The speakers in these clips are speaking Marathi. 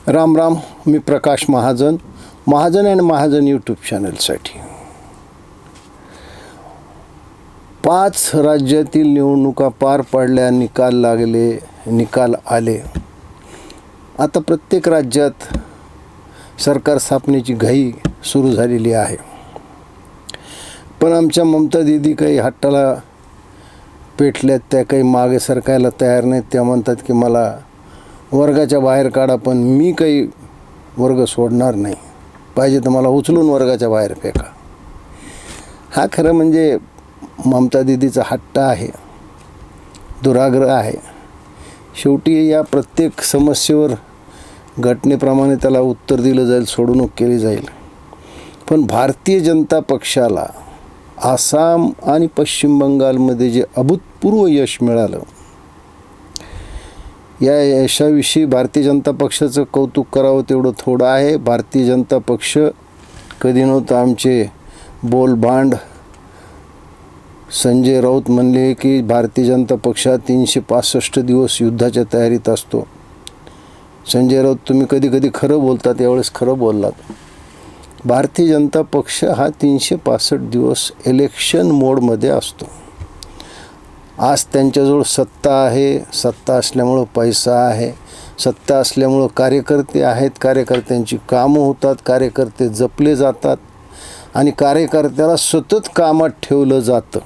राम राम. मी प्रकाश महाजन, महाजन अँड महाजन यूट्यूब चॅनलसाठी. 5 राज्यातील निवडणुका पार पडल्या, निकाल आले. आता प्रत्येक राज्यात सरकार स्थापनेची घाई सुरू झालेली आहे. पण आमच्या ममता दीदी काही हट्टाला पेटल्यात, त्या काही मागे सरकायला तयार नाहीत. त्या म्हणतात की मला वर्गाच्या बाहेर काढा, पण मी काही वर्ग सोडणार नाही, पाहिजे तर मला उचलून वर्गाच्या बाहेर फेका. हा खरं म्हणजे ममता दीदीचा हट्ट आहे, दुराग्रह आहे. शेवटी या प्रत्येक समस्येवर घटनेप्रमाणे त्याला उत्तर दिलं जाईल, सोडवणूक केली जाईल. पण भारतीय जनता पक्षाला आसाम आणि पश्चिम बंगालमध्ये जे अभूतपूर्व यश मिळालं, या यशाविषयी भारतीय जनता पक्षाचं कौतुक करावं तेवढं थोडं आहे. भारतीय जनता पक्ष कधी नव्हतं. आमचे बोलबांड संजय राऊत म्हणले की भारतीय जनता पक्ष 365 दिवस युद्धाच्या तयारीत असतो. संजय राऊत, तुम्ही कधी कधी खरं बोलतात, यावेळेस खरं बोललात. भारतीय जनता पक्ष हा 365 दिवस इलेक्शन मोडमध्ये असतो. आज त्यांच्याजवळ सत्ता आहे, सत्ता असल्यामुळं पैसा आहे, सत्ता असल्यामुळं कार्यकर्ते आहेत, कार्यकर्त्यांची कामं होतात, कार्यकर्ते जपले जातात आणि कार्यकर्त्याला सतत कामात ठेवलं जातं.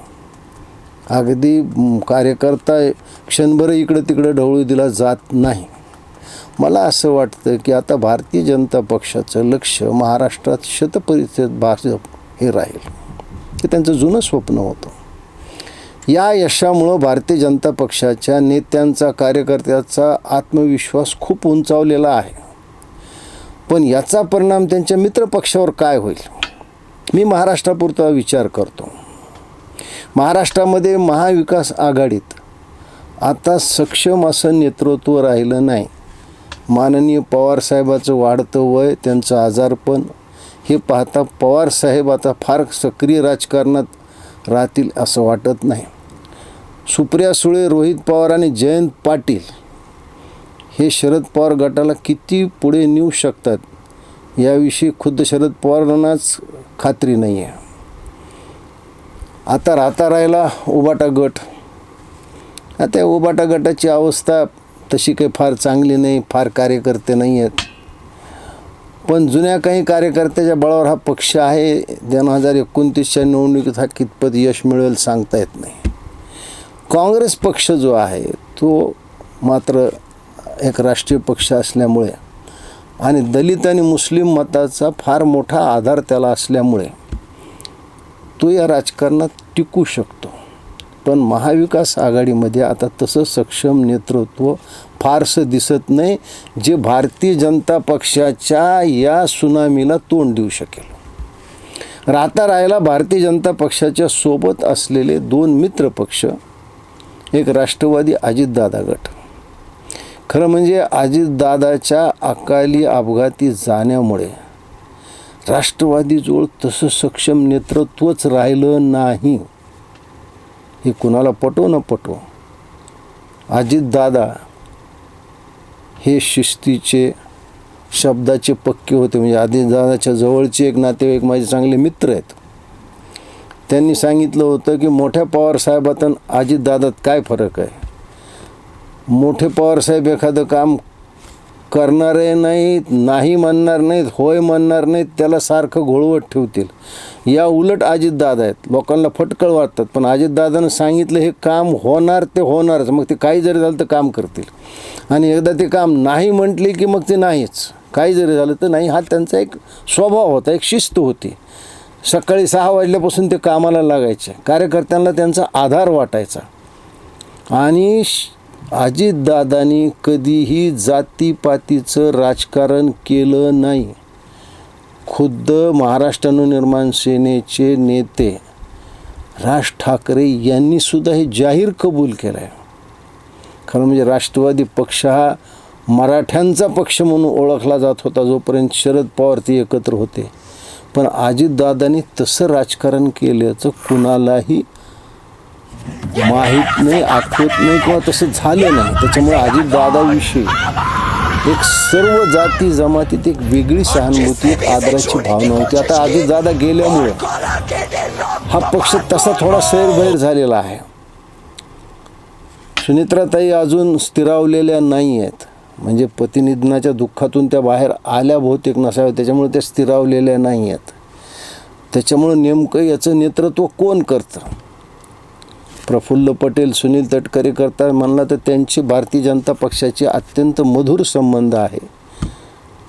अगदी कार्यकर्ता क्षणभर इकडं तिकडं ढवळू दिला जात नाही. मला असं वाटतं की आता भारतीय जनता पक्षाचं लक्ष महाराष्ट्रात शतपरिच्छेद भाजप हे राहील, हे त्यांचं जुनं स्वप्न होतं. या यशामुळं भारतीय जनता पक्षाच्या नेत्यांचा, कार्यकर्त्याचा आत्मविश्वास खूप उंचावलेला आहे. पण याचा परिणाम त्यांच्या मित्रपक्षावर काय होईल? मी महाराष्ट्रापुरता विचार करतो. महाराष्ट्रामध्ये महाविकास आघाडीत आता सक्षम असं नेतृत्व राहिलं नाही. माननीय पवारसाहेबाचं वाढतं वय, त्यांचं आजारपण हे पाहता पवारसाहेब आता फार सक्रिय राजकारणात राहतील असं वाटत नाही. सुप्रिया सुळे, रोहित पवार आणि जयंत पाटील हे शरद पवार गटाला किती पुढे नेऊ शकतात याविषयी खुद्द शरद पवारांनाच खात्री नाही आहे. आता राहिला उबाटा गट. आता उबाटा गटाची अवस्था तशी काही फार चांगली नाही, फार कार्यकर्ते नाही आहेत. पण जुन्या काही कार्यकर्त्याच्या बळावर हा पक्ष आहे. 2029च्या निवडणुकीत हा कितपत यश मिळवेल सांगता येत नाही. काँग्रेस पक्ष जो आहे तो मात्र एक राष्ट्रीय पक्ष असल्यामुळे आणि दलित आणि मुस्लिम मताचा फार मोठा आधार त्याला असल्यामुळे तो या राजकारणात टिकू शकतो. पण महाविकास आघाडीमध्ये आता तसं सक्षम नेतृत्व फारसं दिसत नाही, जे भारतीय जनता पक्षाच्या या सुनामीला तोंड देऊ शकेल. राहिला भारतीय जनता पक्षाच्या सोबत असलेले 2 मित्रपक्ष, एक राष्ट्रवादी अजितदादा गट. खरं म्हणजे अजितदादाच्या अकाली अपघाती जाण्यामुळे राष्ट्रवादीजवळ तसं सक्षम नेतृत्वच राहिलं नाही. हे कुणाला पटो न पटो, अजितदादा हे शिस्तीचे, शब्दाचे पक्के होते. म्हणजे अजितदादाच्या जवळचे एक नातेवाईक माझे चांगले मित्र आहेत. त्यांनी सांगितलं होतं की मोठ्या पवारसाहेबात आणि अजितदादात काय फरक आहे. मोठे पवारसाहेब एखादं काम करणारे नाहीत, नाही म्हणणार नाहीत, होय म्हणणार नाहीत, त्याला सारखं घोळवत ठेवतील. या उलट अजितदादा आहेत, लोकांना फटकळ वाटतात. पण अजितदादानं सांगितलं हे काम होणार ते होणारच, मग ते काही जरी झालं तर काम करतील. आणि एकदा ते काम नाही म्हटले की मग ते नाहीच, काही जरी झालं तर नाही. हा त्यांचा एक स्वभाव होता, एक शिस्त होती. सकाळी 6 वाजल्यापासून ते कामाला लागायचे, कार्यकर्त्यांना त्यांचा आधार वाटायचा. आणि अजितदादांनी कधीही जातीपातीचं राजकारण केलं नाही. खुद्द महाराष्ट्र नवनिर्माण सेनेचे नेते राज ठाकरे यांनीसुद्धा हे जाहीर कबूल केलं आहे. खरं म्हणजे राष्ट्रवादी पक्ष हा मराठ्यांचा पक्ष म्हणून ओळखला जात होता जोपर्यंत शरद पवार ते एकत्र होते. पण अजितदादांनी तसं राजकारण केल्याचं कुणालाही माहीत नाही, आठवत नाही किंवा तसं झालं नाही. त्याच्यामुळे अजितदादाविषयी एक सर्व जाती जमातीत एक वेगळी सहानुभूती, एक आदराची भावना होती. आता अजितदादा गेल्यामुळे हा पक्ष तसा थोडा सैरभैर झालेला आहे. सुनेत्राताई अजून स्थिरावलेल्या नाही आहेत, म्हणजे पतिनिधनाच्या दुःखातून त्या बाहेर आल्या बहुतेक नसाव्या, त्याच्यामुळे त्या स्थिरावलेल्या नाही आहेत. त्याच्यामुळं नेमकं याचं नेतृत्व कोण करतं? प्रफुल्ल पटेल, सुनील तटकरे करतात म्हणला तर त्यांची भारतीय जनता पक्षाची अत्यंत मधुर संबंध आहे.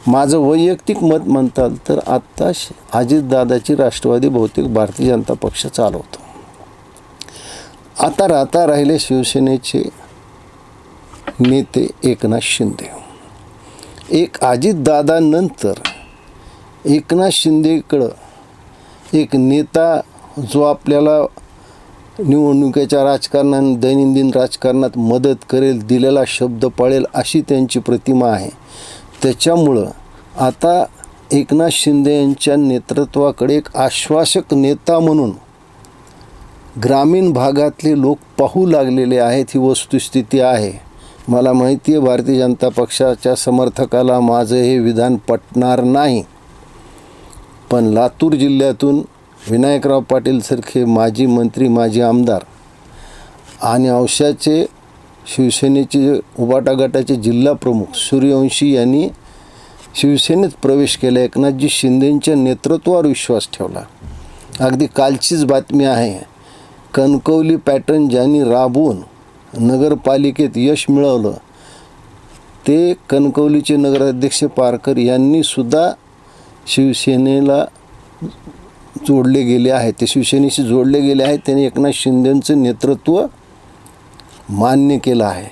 माझं वैयक्तिक मत म्हणताल तर आत्ता अजितदादाची राष्ट्रवादी बहुतेक भारतीय जनता पक्ष चालवतो. आता राहिले शिवसेनेचे नेते एकनाथ शिंदे. एक अजितदादानंतर एकनाथ शिंदेकडं एक नेता जो आपल्याला निवडणुकीच्या राजकारणात, दैनंदिन राजकारणात मदत करेल, दिलेला शब्द पाळेल अशी त्यांची प्रतिमा आहे. त्याच्यामुळं आता एकनाथ शिंदे यांच्या नेतृत्वाकडे एक आश्वासक नेता म्हणून ग्रामीण भागातले लोक पाहू लागलेले आहेत. ही वस्तुस्थिती आहे. मला माहिती आहे भारतीय जनता पक्षाच्या समर्थकाला माझं हे विधान पटणार नाही, पण लातूर जिल्ह्यातून विनायकराव पाटीलसारखे माजी मंत्री, माजी आमदार आणि औशाचे शिवसेनेचे उबाटा गटाचे जिल्हा प्रमुख सूर्यवंशी यांनी शिवसेनेत प्रवेश केला. एकनाथजी शिंदेंच्या नेतृत्वावर विश्वास ठेवला. अगदी कालचीच बातमी आहे. कणकवली पॅटर्न ज्यांनी राबवून नगरपालिकेत यश मिळवलं ते कणकवलीचे नगराध्यक्ष पारकर यांनी सुद्धा शिवसेनेला जोडले गेले आहेत. ते शिवसेनेशी जोडले गेले आहेत. त्यांनी एकनाथ शिंदेंचं नेतृत्व मान्य केलं आहे.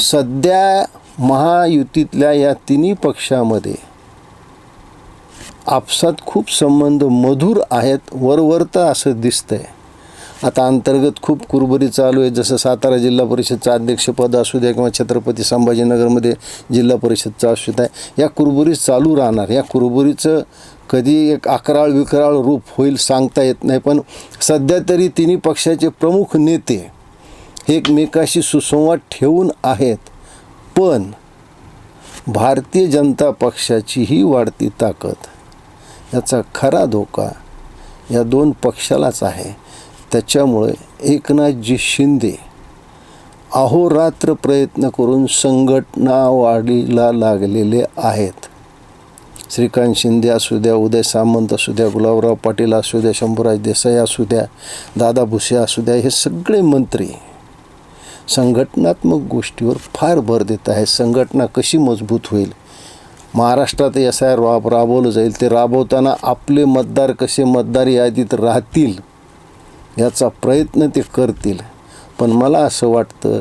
सध्या महायुतीतल्या या तिन्ही पक्षामध्ये आपसात खूप संबंध मधुर आहेत, वरवरतं असं दिसतंय. आता अंतर्गत खूप कुरबुरी चालू आहे. जसं सातारा जिल्हा परिषदचं अध्यक्षपद असू द्या किंवा छत्रपती संभाजीनगरमध्ये जिल्हा परिषदचं असू द्या, या कुरबुरी चालू राहणार. या कुरबुरीचं कधी एक अकराळ विकराळ रूप होईल सांगता येत नाही. पण सध्या तरी तिन्ही पक्षाचे प्रमुख नेते एकमेकाशी सुसंवाद ठेवून आहेत. पण भारतीय जनता पक्षाची ही वाढती ताकद, याचा खरा धोका या दोन पक्षालाच आहे. त्याच्यामुळे एकनाथजी शिंदे अहोरात्र प्रयत्न करून संघटना वाढीला लागलेले आहेत. श्रीकांत शिंदे असू द्या, उदय सामंत असू द्या, गुलाबराव पाटील असू द्या, शंभूराज देसाई असू द्या, दादा भुसे असू द्या, हे सगळे मंत्री संघटनात्मक गोष्टीवर फार भर देत आहेत. संघटना कशी मजबूत होईल, महाराष्ट्रात SIR राबवलं जाईल, ते राबवताना आपले मतदार कसे मतदार यादीत राहतील याचा प्रयत्न ते करतील. पण मला असं वाटतं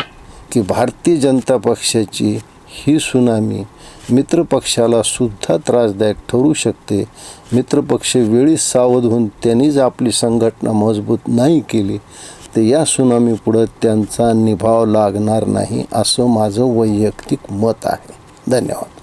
की भारतीय जनता पक्षाची ही सुनामी मित्रपक्षाला सुद्धा त्रासदायक ठरू शकते. मित्रपक्ष वेळीच सावध होऊन त्यांनीच आपली संघटना मजबूत नाही केली तर या सुनामी पुढं त्यांचा निभाव लागणार नाही, असं माझं वैयक्तिक मत आहे. धन्यवाद.